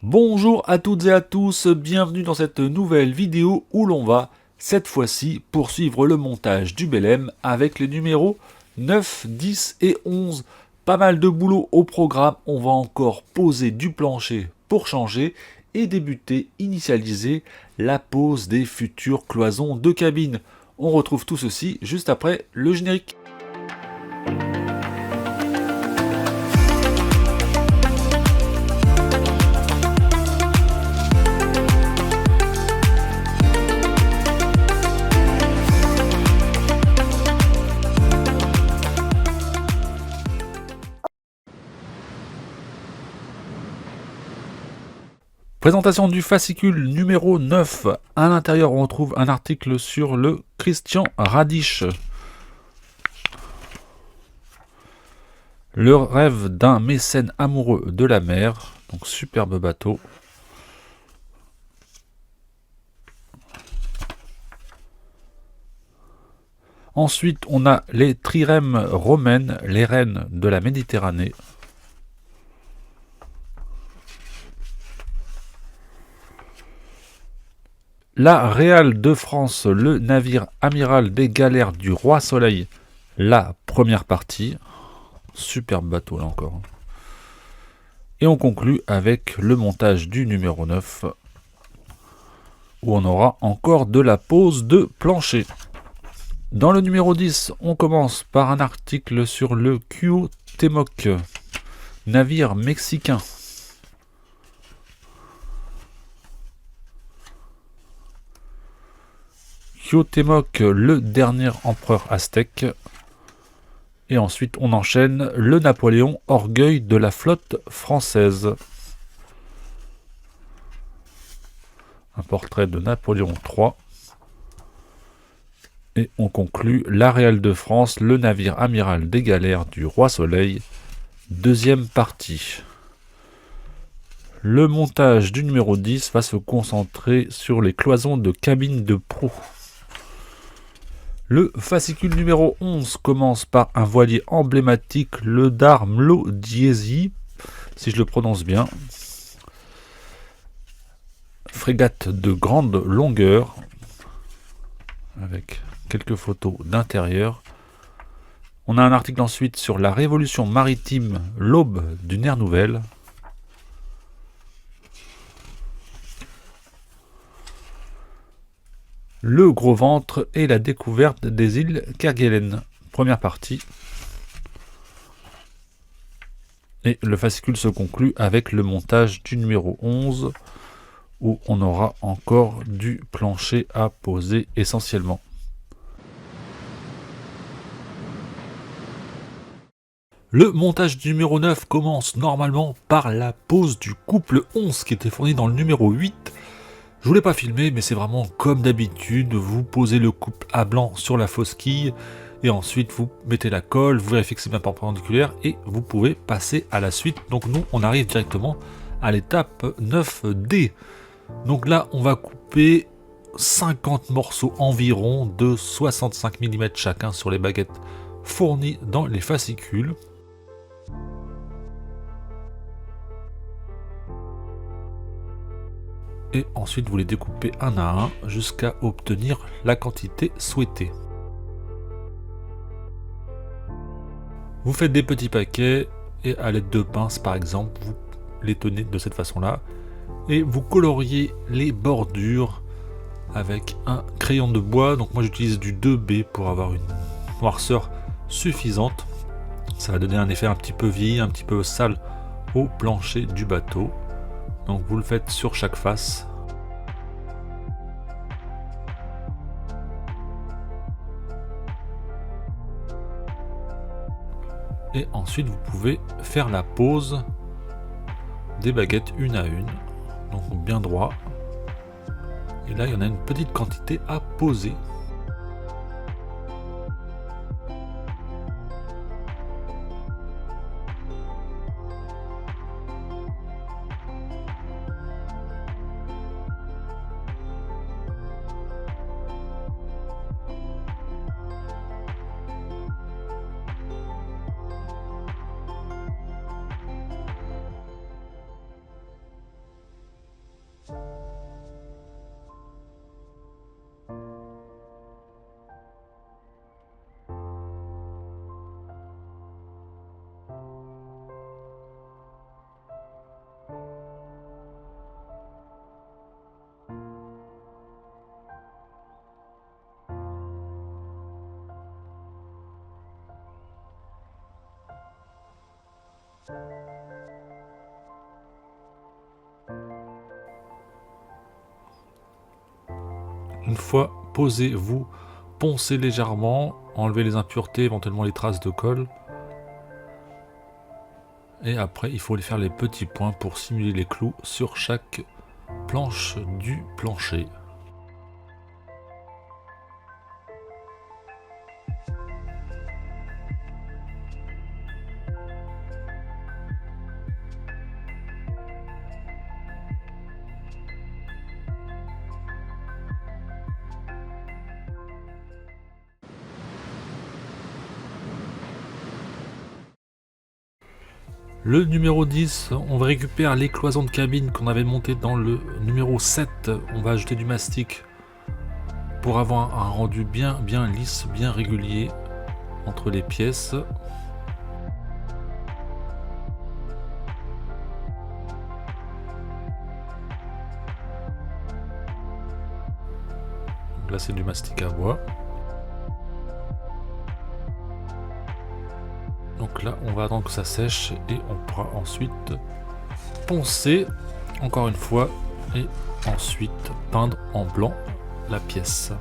Bonjour à toutes et à tous, bienvenue dans cette nouvelle vidéo où l'on va, cette fois-ci, poursuivre le montage du Belém avec les numéros 9, 10 et 11. Pas mal de boulot au programme, on va encore poser du plancher pour changer et débuter, initialiser la pose des futures cloisons de cabine. On retrouve tout ceci juste après le générique. Présentation du fascicule numéro 9. À l'intérieur, on retrouve un article sur le Christian Radish. Le rêve d'un mécène amoureux de la mer. Donc superbe bateau. Ensuite, on a les trirèmes romaines, les reines de la Méditerranée. La Réale de France, le navire amiral des galères du Roi Soleil, la première partie. Superbe bateau là encore. Et on conclut avec le montage du numéro 9, où on aura encore de la pose de plancher. Dans le numéro 10, on commence par un article sur le Cuauhtémoc, navire mexicain. Cuauhtémoc, le dernier empereur aztèque. Et ensuite, on enchaîne le Napoléon, orgueil de la flotte française. Un portrait de Napoléon III. Et on conclut la Réale de France, le navire amiral des galères du Roi Soleil. Deuxième partie. Le montage du numéro 10 va se concentrer sur les cloisons de cabine de proue. Le fascicule numéro 11 commence par un voilier emblématique, le Darmlodiesi, si je le prononce bien. Frégate de grande longueur, avec quelques photos d'intérieur. On a un article ensuite sur la révolution maritime, l'aube d'une ère nouvelle. Le gros ventre et la découverte des îles Kerguelen. Première partie. Et le fascicule se conclut avec le montage du numéro 11, où on aura encore du plancher à poser essentiellement. Le montage du numéro 9 commence normalement par la pose du couple 11 qui était fourni dans le numéro 8. Je voulais pas filmer, mais c'est vraiment comme d'habitude, vous posez le couple à blanc sur la fausse quille, et ensuite vous mettez la colle, vous vérifiez que c'est bien perpendiculaire, et vous pouvez passer à la suite. Donc nous, on arrive directement à l'étape 9D. Donc là, on va couper 50 morceaux environ de 65 mm chacun sur les baguettes fournies dans les fascicules. Et ensuite vous les découpez un à un jusqu'à obtenir la quantité souhaitée. Vous faites des petits paquets et à l'aide de pinces par exemple, vous les tenez de cette façon-là et vous coloriez les bordures avec un crayon de bois. Donc moi j'utilise du 2B pour avoir une noirceur suffisante. Ça va donner un effet un petit peu vieilli, un petit peu sale au plancher du bateau. Donc vous le faites sur chaque face. Et ensuite vous pouvez faire la pose des baguettes une à une. Donc bien droit. Et là il y en a une petite quantité à poser. Une fois posé, vous poncez légèrement, enlevez les impuretés, éventuellement les traces de colle. Et après, il faut faire les petits points pour simuler les clous sur chaque planche du plancher. Le numéro 10, on va récupérer les cloisons de cabine qu'on avait montées dans le numéro 7. On va ajouter du mastic pour avoir un rendu bien lisse, bien régulier entre les pièces. Donc là c'est du mastic à bois. Donc là on va attendre que ça sèche et on pourra ensuite poncer encore une fois et ensuite peindre en blanc la pièce.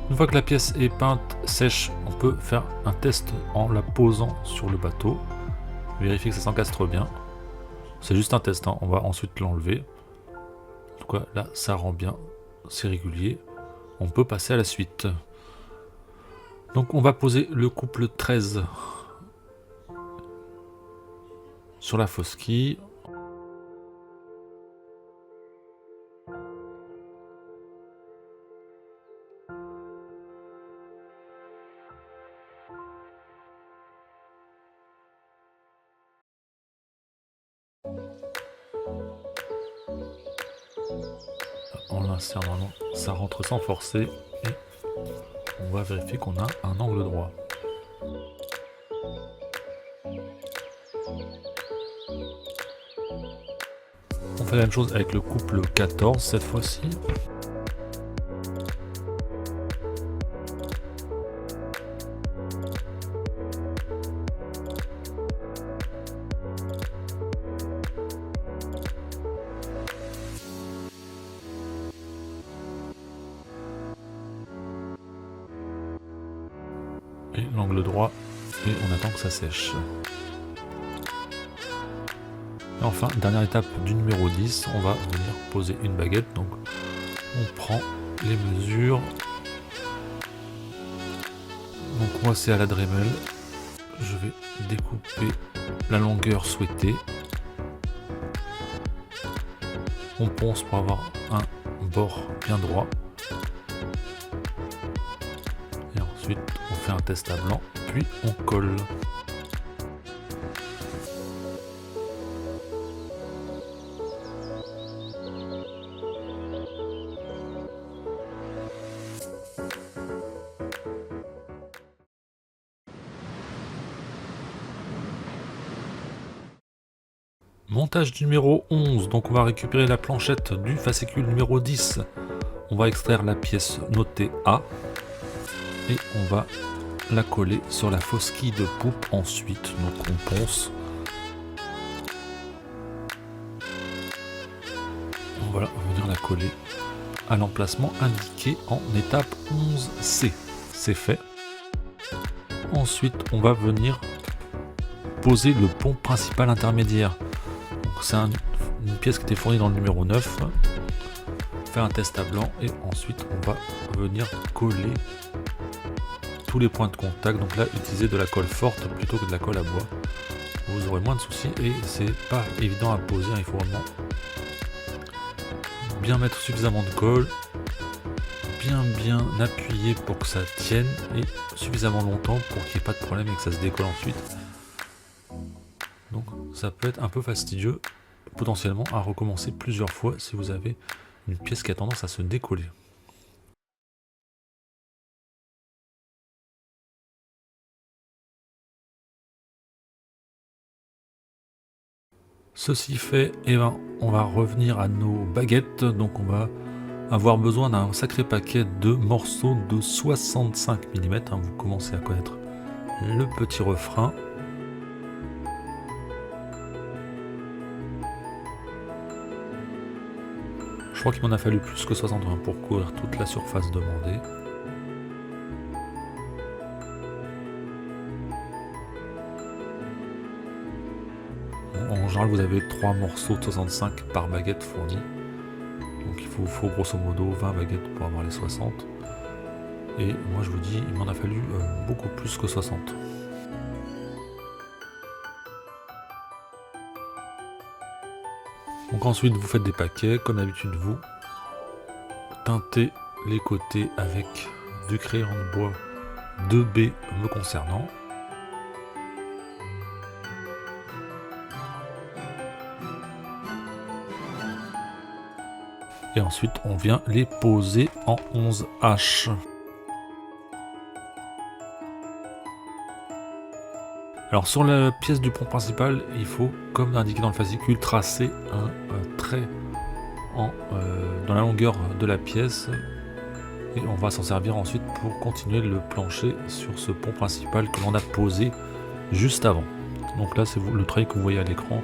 Une fois que la pièce est peinte, sèche, on peut faire un test en la posant sur le bateau. Vérifier que ça s'encastre bien. C'est juste un test, hein. On va ensuite l'enlever. En tout cas, là, ça rend bien, c'est régulier. On peut passer à la suite. Donc on va poser le couple 13 sur la fausse quille. On l'insère normalement, ça rentre sans forcer et on va vérifier qu'on a un angle droit. On fait la même chose avec le couple 14 cette fois-ci. Et l'angle droit, et on attend que ça sèche. Et enfin, dernière étape du numéro 10, on va venir poser une baguette. Donc on prend les mesures. Donc moi c'est à la Dremel. Je vais découper la longueur souhaitée. On ponce pour avoir un bord bien droit. Et ensuite on fait un test à blanc, puis on colle. Montage numéro 11, donc on va récupérer la planchette du fascicule numéro 10. On va extraire la pièce notée A et on va la coller sur la fausse quille de poupe ensuite. Donc on ponce. On va venir la coller à l'emplacement indiqué en étape 11C. C'est fait. Ensuite, on va venir poser le pont principal intermédiaire. C'est une pièce qui était fournie dans le numéro 9. Faire un test à blanc et ensuite on va venir coller tous les points de contact. Donc là, utiliser de la colle forte plutôt que de la colle à bois. Vous aurez moins de soucis et c'est pas évident à poser. Il faut vraiment bien mettre suffisamment de colle, bien appuyer pour que ça tienne et suffisamment longtemps pour qu'il n'y ait pas de problème et que ça se décolle ensuite. Donc ça peut être un peu fastidieux potentiellement à recommencer plusieurs fois si vous avez une pièce qui a tendance à se décoller. Ceci fait, eh ben, on va revenir à nos baguettes. Donc on va avoir besoin d'un sacré paquet de morceaux de 65 mm. Vous commencez à connaître le petit refrain. Je crois qu'il m'en a fallu plus que 60 pour couvrir toute la surface demandée. En général, vous avez 3 morceaux de 65 par baguette fournie. Donc il faut grosso modo 20 baguettes pour avoir les 60. Et moi je vous dis, il m'en a fallu beaucoup plus que 60. Donc ensuite vous faites des paquets, comme d'habitude vous teintez les côtés avec du crayon de bois 2B me concernant. Et ensuite on vient les poser en 11H. Alors sur la pièce du pont principal, il faut, comme indiqué dans le fascicule, tracer un trait dans la longueur de la pièce. Et on va s'en servir ensuite pour continuer le plancher sur ce pont principal que l'on a posé juste avant. Donc là c'est le trait que vous voyez à l'écran.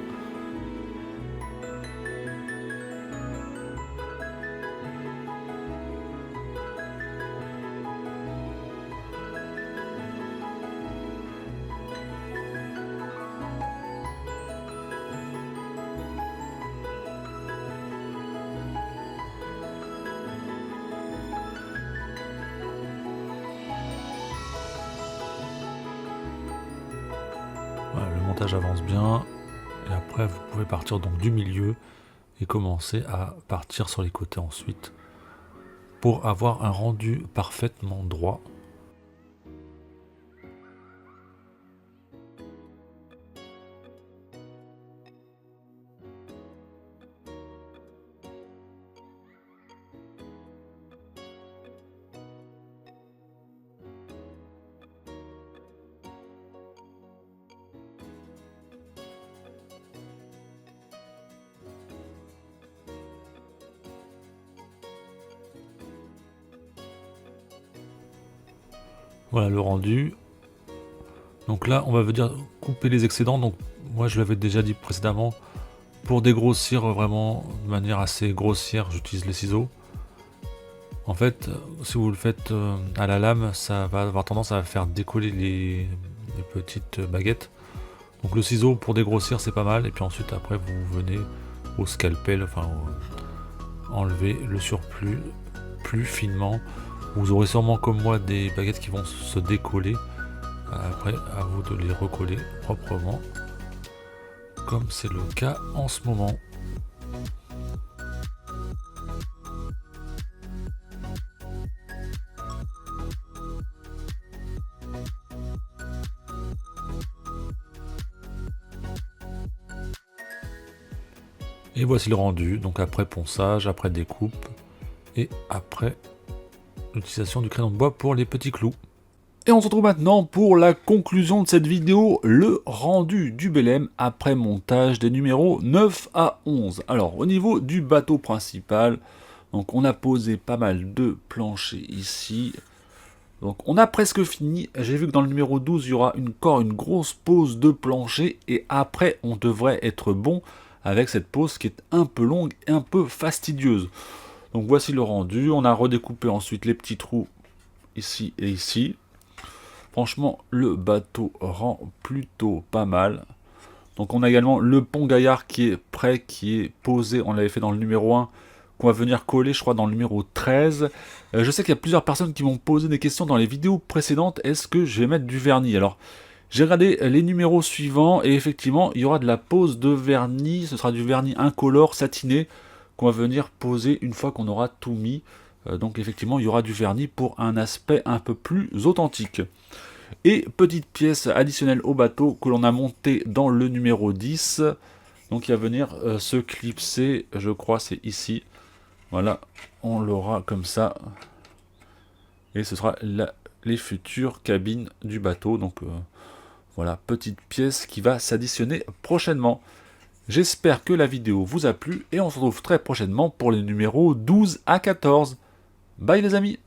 Voilà, le montage avance bien et après vous pouvez partir donc du milieu et commencer à partir sur les côtés ensuite pour avoir un rendu parfaitement droit. Voilà le rendu. Donc là on va venir couper les excédents. Donc moi je l'avais déjà dit précédemment, pour dégrossir vraiment de manière assez grossière j'utilise les ciseaux. En fait si vous le faites à la lame, ça va avoir tendance à faire décoller les petites baguettes. Donc le ciseau pour dégrossir c'est pas mal, et puis ensuite après vous venez au scalpel, enfin enlever le surplus plus finement. Vous aurez sûrement comme moi des baguettes qui vont se décoller. Après, à vous de les recoller proprement, comme c'est le cas en ce moment. Et voici le rendu, donc après ponçage, après découpe et après l'utilisation du crayon de bois pour les petits clous. Et on se retrouve maintenant pour la conclusion de cette vidéo, le rendu du Belém après montage des numéros 9 à 11. Alors au niveau du bateau principal, donc on a posé pas mal de planchers ici. Donc on a presque fini, j'ai vu que dans le numéro 12 il y aura encore une grosse pose de plancher et après on devrait être bon avec cette pose qui est un peu longue et un peu fastidieuse. Donc voici le rendu, on a redécoupé ensuite les petits trous ici et ici. Franchement le bateau rend plutôt pas mal. Donc on a également le pont Gaillard qui est prêt, qui est posé, on l'avait fait dans le numéro 1, qu'on va venir coller je crois dans le numéro 13. Je sais qu'il y a plusieurs personnes qui m'ont posé des questions dans les vidéos précédentes, est-ce que je vais mettre du vernis? Alors j'ai regardé les numéros suivants et effectivement il y aura de la pose de vernis, ce sera du vernis incolore satiné qu'on va venir poser une fois qu'on aura tout mis. Donc effectivement il y aura du vernis pour un aspect un peu plus authentique. Et petite pièce additionnelle au bateau que l'on a monté dans le numéro 10. Donc il va venir se clipser, je crois c'est ici. Voilà, on l'aura comme ça. Et ce sera les futures cabines du bateau. Donc voilà, petite pièce qui va s'additionner prochainement. J'espère que la vidéo vous a plu et on se retrouve très prochainement pour les numéros 12 à 14. Bye les amis!